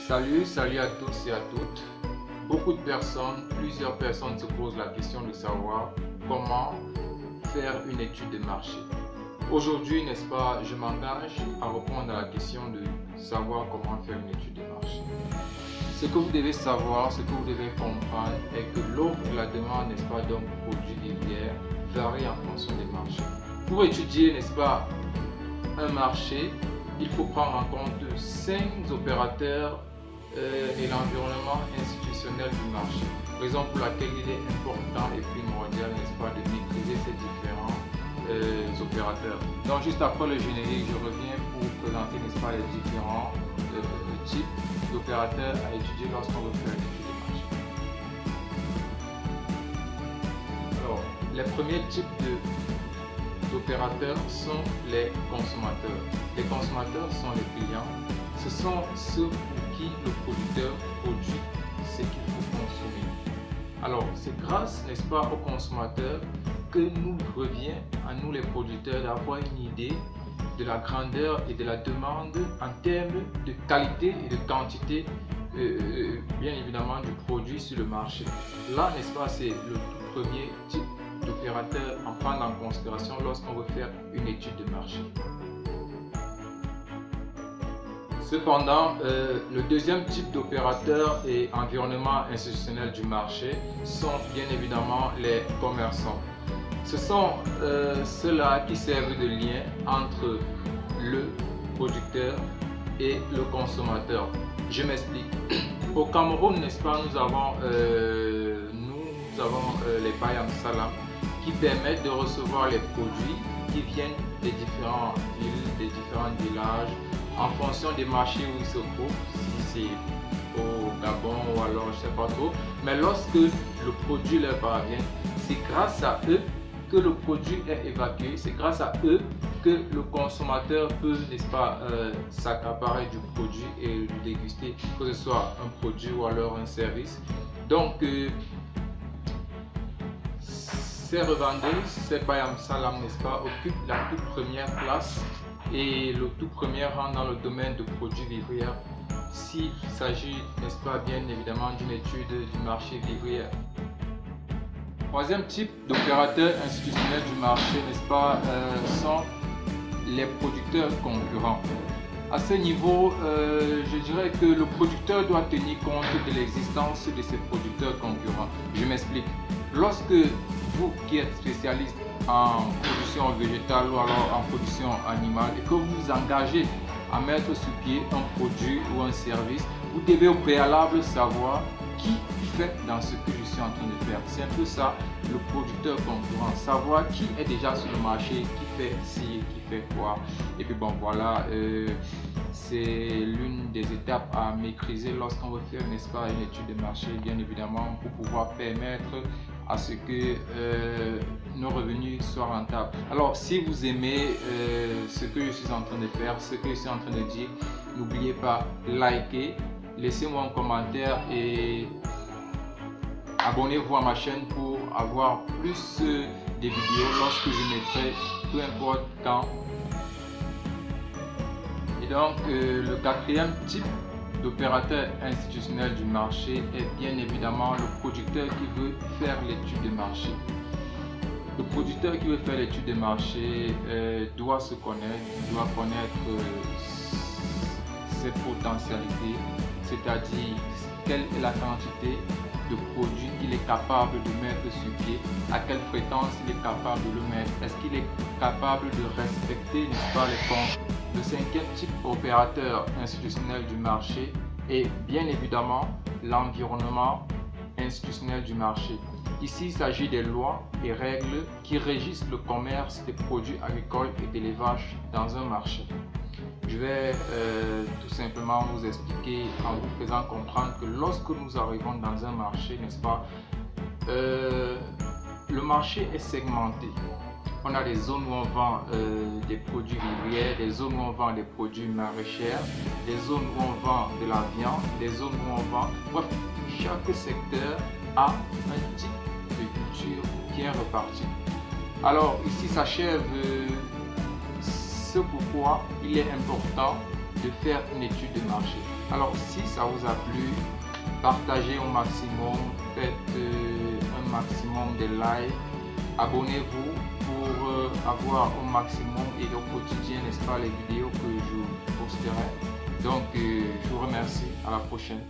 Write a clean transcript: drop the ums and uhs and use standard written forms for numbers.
Salut à tous et à toutes. Beaucoup de personnes, plusieurs personnes se posent la question de savoir comment faire une étude de marché. Aujourd'hui, n'est-ce pas, je m'engage à répondre à la question de savoir comment faire une étude de marché. Ce que vous devez savoir, ce que vous devez comprendre est que l'offre et la demande, n'est-ce pas, d'un produit vivrier varie en fonction des marchés. Pour étudier, n'est-ce pas, un marché, il faut prendre en compte 5 opérateurs et l'environnement institutionnel du marché. Raison pour laquelle il est important et primordial, n'est-ce pas, de maîtriser ces différents opérateurs. Donc juste après le générique, je reviens pour présenter, n'est-ce pas, les différents types d'opérateurs à étudier lorsqu'on veut faire une étude de marché. Alors, les premiers types d'opérateurs sont les consommateurs. Les consommateurs sont les clients. Ce sont ceux pour qui le producteur produit ce qu'il faut consommer. Alors, c'est grâce, n'est-ce pas, aux consommateurs que nous revient à nous les producteurs d'avoir une idée de la grandeur et de la demande en termes de qualité et de quantité, bien évidemment, du produit sur le marché. Là, n'est-ce pas, c'est le tout premier type d'opérateur à prendre en considération lorsqu'on veut faire une étude de marché. Cependant, le deuxième type d'opérateur et environnement institutionnel du marché sont bien évidemment les commerçants. Ce sont ceux-là qui servent de lien entre le producteur et le consommateur. Je m'explique. Au Cameroun, n'est-ce pas, nous avons les Bayam Salam qui permettent de recevoir les produits qui viennent des différentes villes, des différents villages, en fonction des marchés où ils se trouvent, si c'est au Gabon ou alors je ne sais pas trop. Mais lorsque le produit leur parvient, c'est grâce à eux que le produit est évacué, c'est grâce à eux que le consommateur peut, n'est-ce pas, s'accaparer du produit et le déguster, que ce soit un produit ou alors un service. Donc, ces revendeuses, ces Bayam Salam, n'est-ce pas, occupent la toute première place et le tout premier rang dans le domaine de produits vivriers s'il s'agit, n'est-ce pas, bien évidemment, d'une étude du marché vivrier. Troisième type d'opérateur institutionnel du marché, n'est-ce pas, sont les producteurs concurrents. À ce niveau, je dirais que le producteur doit tenir compte de l'existence de ses producteurs concurrents. Je m'explique. Lorsque vous qui êtes spécialiste en production végétale ou alors en production animale et que vous vous engagez à mettre sur pied un produit ou un service, vous devez au préalable savoir qui fait dans ce que je suis en train de faire. C'est un peu ça, le producteur concurrent, savoir qui est déjà sur le marché, qui fait ci, qui fait quoi. Et puis bon, voilà, c'est l'une des étapes à maîtriser lorsqu'on veut faire, n'est-ce pas, une étude de marché, bien évidemment, pour pouvoir permettre à ce que nos revenus soient rentables. Alors, si vous aimez ce que je suis en train de faire, ce que je suis en train de dire, n'oubliez pas, liker, laissez-moi un commentaire et abonnez-vous à ma chaîne pour avoir plus de vidéos lorsque je mettrai, peu importe quand. Et donc, le quatrième type d'opérateur institutionnel du marché est bien évidemment le producteur qui veut faire l'étude de marché. Le producteur qui veut faire l'étude de marché doit se connaître, doit connaître ses potentialités, c'est-à-dire quelle est la quantité de produits qu'il est capable de mettre sur pied, à quelle fréquence il est capable de le mettre, est-ce qu'il est capable de respecter, n'est-ce pas, les comptes. Le cinquième type opérateur institutionnel du marché est bien évidemment l'environnement institutionnel du marché. Ici, il s'agit des lois et règles qui régissent le commerce des produits agricoles et d'élevage dans un marché. Je vais tout simplement vous expliquer en vous faisant comprendre que lorsque nous arrivons dans un marché, n'est-ce pas, le marché est segmenté. On a des zones où on vend des produits vivriers, des zones où on vend des produits maraîchers, des zones où on vend de la viande, des zones où on vend... Bref, chaque secteur a un type de culture bien reparti. Alors ici s'achève ce pourquoi il est important de faire une étude de marché. Alors si ça vous a plu, partagez au maximum, faites un maximum de likes, abonnez-vous pour avoir au maximum et au quotidien, n'est-ce pas, les vidéos que je posterai. Donc je vous remercie, à la prochaine.